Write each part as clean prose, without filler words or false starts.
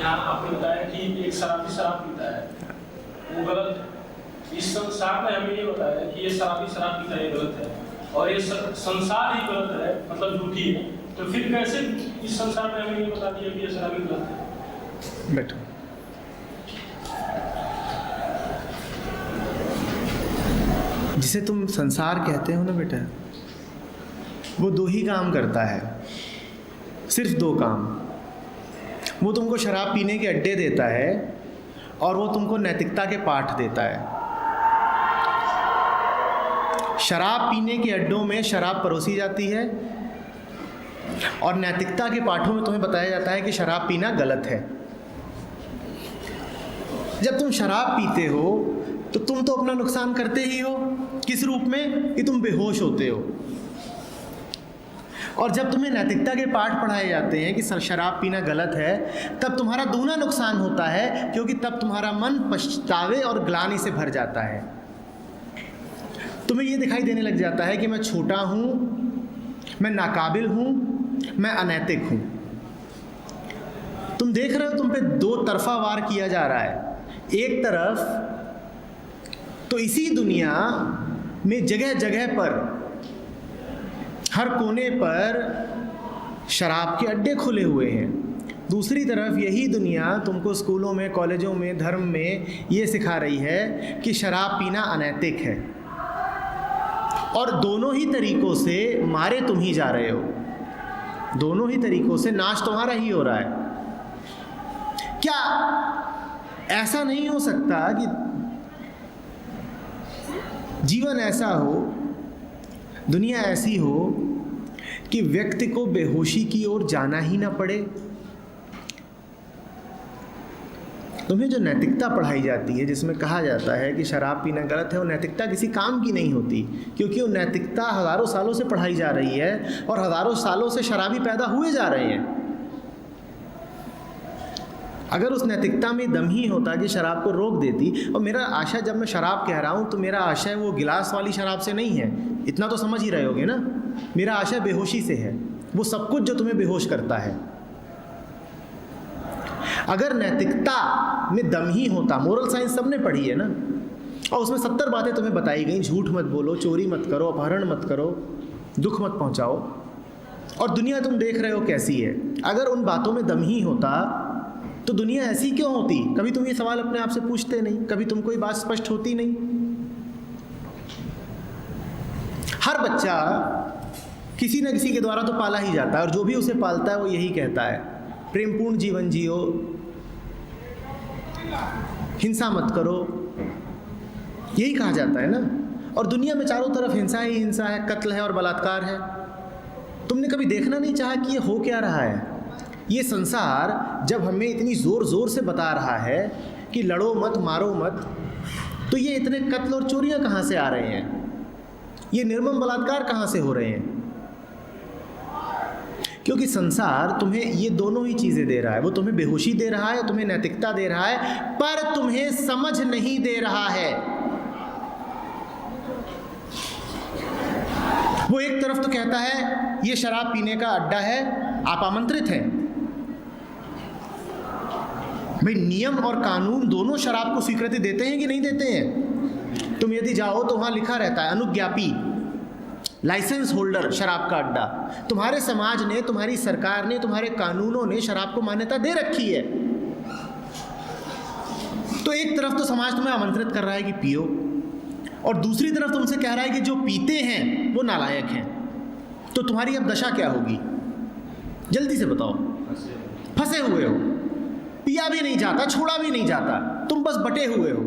यहाँ आपने बताया कि एक शराबी शराब पीता है, वो गलत है। इस संसार में हमें ये बताया कि ये शराबी शराब पीता है, ये गलत है, और ये संसार ही गलत है, मतलब झूठी है। तो फिर कैसे इस संसार में हमें ये बता दिया कि ये शराबी गलत है? बैठो। जिसे तुम संसार कहते हो ना बेटा, वो दो ही काम करता है, सिर्फ दो काम। वो तुमको शराब पीने के अड्डे देता है और वो तुमको नैतिकता के पाठ देता है। शराब पीने के अड्डों में शराब परोसी जाती है और नैतिकता के पाठों में तुम्हें बताया जाता है कि शराब पीना गलत है। जब तुम शराब पीते हो तो तुम तो अपना नुकसान करते ही हो। किस रूप में? कि तुम बेहोश होते हो। और जब तुम्हें नैतिकता के पाठ पढ़ाए जाते हैं कि शराब पीना गलत है, तब तुम्हारा दूना नुकसान होता है, क्योंकि तब तुम्हारा मन पछतावे और ग्लानि से भर जाता है। तुम्हें ये दिखाई देने लग जाता है कि मैं छोटा हूँ, मैं नाकाबिल हूँ, मैं अनैतिक हूँ। तुम देख रहे हो तुम पे दो तरफा वार किया जा रहा है। एक तरफ तो इसी दुनिया में जगह जगह पर, हर कोने पर शराब के अड्डे खुले हुए हैं। दूसरी तरफ यही दुनिया तुमको स्कूलों में, कॉलेजों में, धर्म में ये सिखा रही है कि शराब पीना अनैतिक है। और दोनों ही तरीकों से मारे तुम ही जा रहे हो, दोनों ही तरीकों से नाश तुम्हारा ही हो रहा है। क्या ऐसा नहीं हो सकता कि जीवन ऐसा हो, दुनिया ऐसी हो कि व्यक्ति को बेहोशी की ओर जाना ही ना पड़े? तुम्हें जो नैतिकता पढ़ाई जाती है, जिसमें कहा जाता है कि शराब पीना गलत है, वो नैतिकता किसी काम की नहीं होती, क्योंकि वो नैतिकता हज़ारों सालों से पढ़ाई जा रही है और हज़ारों सालों से शराबी पैदा हुए जा रहे हैं। अगर उस नैतिकता में दम ही होता कि शराब को रोक देती, और मेरा आशय, जब मैं शराब कह रहा हूँ तो मेरा आशय वो गिलास वाली शराब से नहीं है, इतना तो समझ ही रहे होगे ना। मेरा आशय बेहोशी से है, वो सब कुछ जो तुम्हें बेहोश करता है। अगर नैतिकता में दम ही होता, मोरल साइंस सबने पढ़ी है ना, और उसमें 70 बातें तुम्हें बताई गई, झूठ मत बोलो, चोरी मत करो, अपहरण मत करो, दुख मत पहुंचाओ, और दुनिया तुम देख रहे हो कैसी है। अगर उन बातों में दम ही होता तो दुनिया ऐसी क्यों होती? कभी तुम ये सवाल अपने आप से पूछते नहीं, कभी तुमको ये बात स्पष्ट होती नहीं। हर बच्चा किसी न किसी के द्वारा तो पाला ही जाता है, और जो भी उसे पालता है वो यही कहता है, प्रेमपूर्ण जीवन जियो, हिंसा मत करो, यही कहा जाता है ना। और दुनिया में चारों तरफ हिंसा ही हिंसा है, कत्ल है और बलात्कार है। तुमने कभी देखना नहीं चाहा कि ये हो क्या रहा है? ये संसार जब हमें इतनी ज़ोर ज़ोर से बता रहा है कि लड़ो मत, मारो मत, तो ये इतने कत्ल और चोरियां कहाँ से आ रहे हैं? ये निर्मम बलात्कार कहाँ से हो रहे हैं? क्योंकि संसार तुम्हें ये दोनों ही चीज़ें दे रहा है। वो तुम्हें बेहोशी दे रहा है, तुम्हें नैतिकता दे रहा है, पर तुम्हें समझ नहीं दे रहा है। वो एक तरफ तो कहता है ये शराब पीने का अड्डा है, आप आमंत्रित हैं। भाई, नियम और कानून दोनों शराब को स्वीकृति देते हैं कि नहीं देते हैं? तुम यदि जाओ तो वहाँ लिखा रहता है अनुज्ञापी, लाइसेंस होल्डर, शराब का अड्डा। तुम्हारे समाज ने, तुम्हारी सरकार ने, तुम्हारे कानूनों ने शराब को मान्यता दे रखी है। तो एक तरफ तो समाज तुम्हें आमंत्रित कर रहा है कि पियो, और दूसरी तरफ तुमसे कह रहा है कि जो पीते हैं वो नालायक हैं। तो तुम्हारी अब दशा क्या होगी? जल्दी से बताओ। फंसे हुए हो, पिया भी नहीं जाता, छोड़ा भी नहीं जाता, तुम बस बटे हुए हो,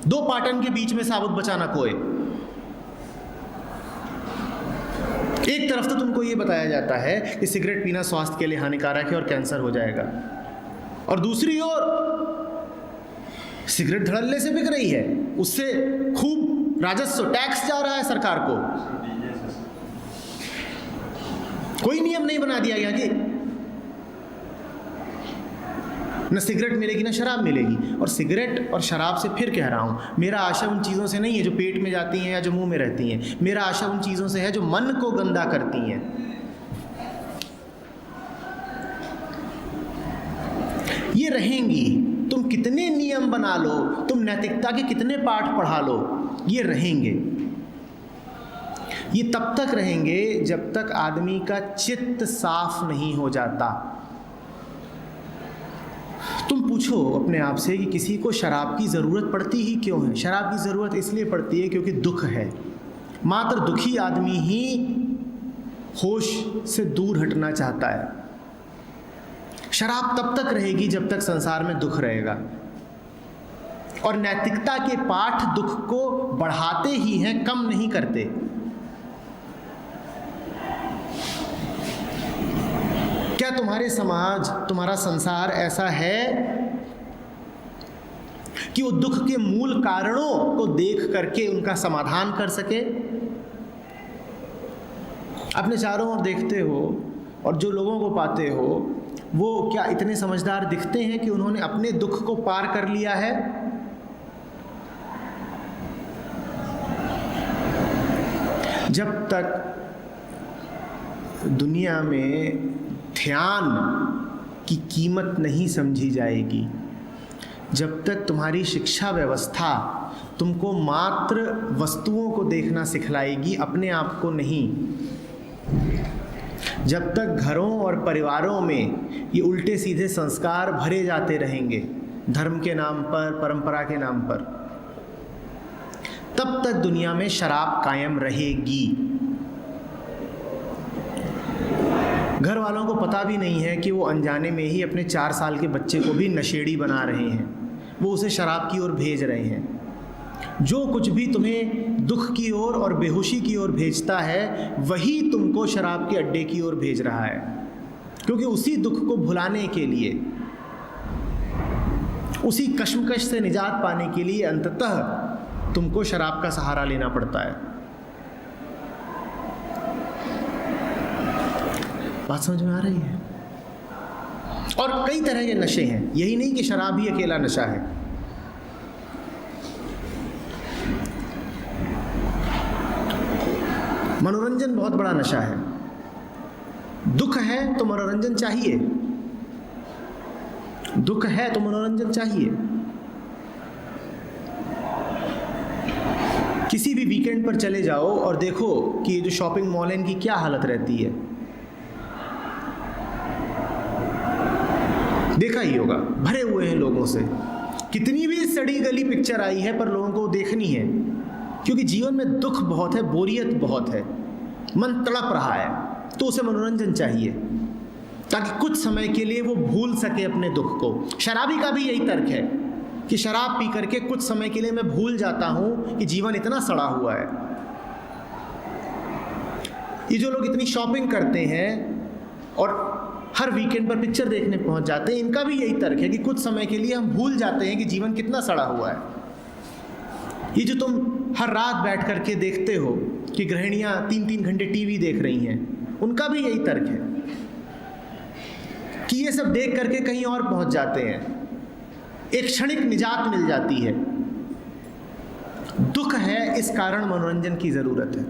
दो पाटन के बीच में साबुत बचाना कोय। एक तरफ तो तुमको ये बताया जाता है कि सिगरेट पीना स्वास्थ्य के लिए हानिकारक है और कैंसर हो जाएगा, और दूसरी ओर सिगरेट धड़ल्ले से बिक रही है, उससे खूब राजस्व, टैक्स जा रहा है सरकार को। कोई नियम नहीं बना दिया गया कि न सिगरेट मिलेगी न शराब मिलेगी। और सिगरेट और शराब से फिर कह रहा हूँ, मेरा आशय उन चीज़ों से नहीं है जो पेट में जाती हैं या जो मुंह में रहती हैं। मेरा आशय उन चीज़ों से है जो मन को गंदा करती हैं। ये रहेंगी। तुम कितने नियम बना लो, तुम नैतिकता के कितने पाठ पढ़ा लो, ये रहेंगे। ये तब तक रहेंगे जब तक आदमी का चित्त साफ नहीं हो जाता। तुम पूछो अपने आप से कि किसी को शराब की ज़रूरत पड़ती ही क्यों है? शराब की ज़रूरत इसलिए पड़ती है क्योंकि दुख है। मात्र दुखी आदमी ही होश से दूर हटना चाहता है। शराब तब तक रहेगी जब तक संसार में दुख रहेगा। और नैतिकता के पाठ दुख को बढ़ाते ही हैं, कम नहीं करते। क्या तुम्हारे समाज, तुम्हारा संसार ऐसा है कि वो दुख के मूल कारणों को देख करके उनका समाधान कर सके? अपने चारों ओर देखते हो और जो लोगों को पाते हो, वो क्या इतने समझदार दिखते हैं कि उन्होंने अपने दुख को पार कर लिया है? जब तक दुनिया में ध्यान की कीमत नहीं समझी जाएगी, जब तक तुम्हारी शिक्षा व्यवस्था तुमको मात्र वस्तुओं को देखना सिखलाएगी, अपने आप को नहीं, जब तक घरों और परिवारों में ये उल्टे सीधे संस्कार भरे जाते रहेंगे धर्म के नाम पर, परंपरा के नाम पर, तब तक दुनिया में शराब कायम रहेगी। घर वालों को पता भी नहीं है कि वो अनजाने में ही अपने 4 साल के बच्चे को भी नशेड़ी बना रहे हैं, वो उसे शराब की ओर भेज रहे हैं। जो कुछ भी तुम्हें दुख की ओर और बेहोशी की ओर भेजता है, वही तुमको शराब के अड्डे की ओर भेज रहा है, क्योंकि उसी दुख को भुलाने के लिए, उसी कश्मकश से निजात पाने के लिए अंततः तुमको शराब का सहारा लेना पड़ता है। बात समझ में आ रही है? और कई तरह के नशे हैं, यही नहीं कि शराब ही अकेला नशा है। मनोरंजन बहुत बड़ा नशा है। दुख है तो मनोरंजन चाहिए, दुख है तो मनोरंजन चाहिए। किसी भी वीकेंड पर चले जाओ और देखो कि ये जो शॉपिंग मॉल है, इनकी क्या हालत रहती है। देखा ही होगा, भरे हुए हैं लोगों से। कितनी भी सड़ी गली पिक्चर आई है, पर लोगों को देखनी है, क्योंकि जीवन में दुख बहुत है, बोरियत बहुत है, मन तड़प रहा है, तो उसे मनोरंजन चाहिए ताकि कुछ समय के लिए वो भूल सके अपने दुख को। शराबी का भी यही तर्क है कि शराब पी करके कुछ समय के लिए मैं भूल जाता हूँ कि जीवन इतना सड़ा हुआ है। ये जो लोग इतनी शॉपिंग करते हैं और हर वीकेंड पर पिक्चर देखने पहुँच जाते हैं, इनका भी यही तर्क है कि कुछ समय के लिए हम भूल जाते हैं कि जीवन कितना सड़ा हुआ है। ये जो तुम हर रात बैठ करके देखते हो कि गृहिणियाँ 3-3 घंटे टीवी देख रही हैं, उनका भी यही तर्क है कि ये सब देख करके कहीं और पहुंच जाते हैं, एक क्षणिक निजात मिल जाती है। दुख है, इस कारण मनोरंजन की ज़रूरत है।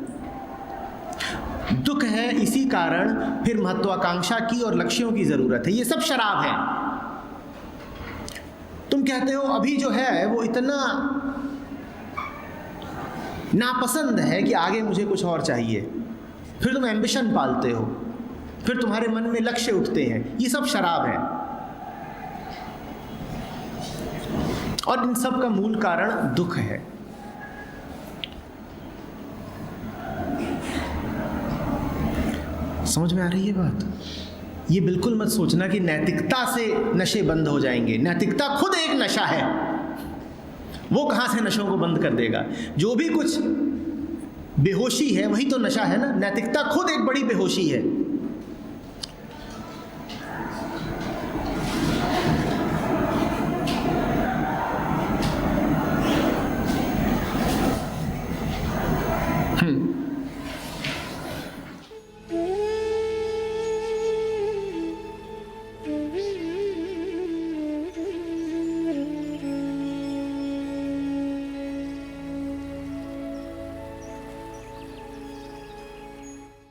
दुख है, इसी कारण फिर महत्वाकांक्षा की और लक्ष्यों की ज़रूरत है। ये सब शराब है। तुम कहते हो अभी जो है वो इतना नापसंद है कि आगे मुझे कुछ और चाहिए, फिर तुम एम्बिशन पालते हो, फिर तुम्हारे मन में लक्ष्य उठते हैं। ये सब शराब है। और इन सब का मूल कारण दुख है। समझ में आ रही है बात? ये बिल्कुल मत सोचना कि नैतिकता से नशे बंद हो जाएंगे। नैतिकता खुद एक नशा है, वो कहाँ से नशों को बंद कर देगा? जो भी कुछ बेहोशी है वही तो नशा है ना। नैतिकता खुद एक बड़ी बेहोशी है।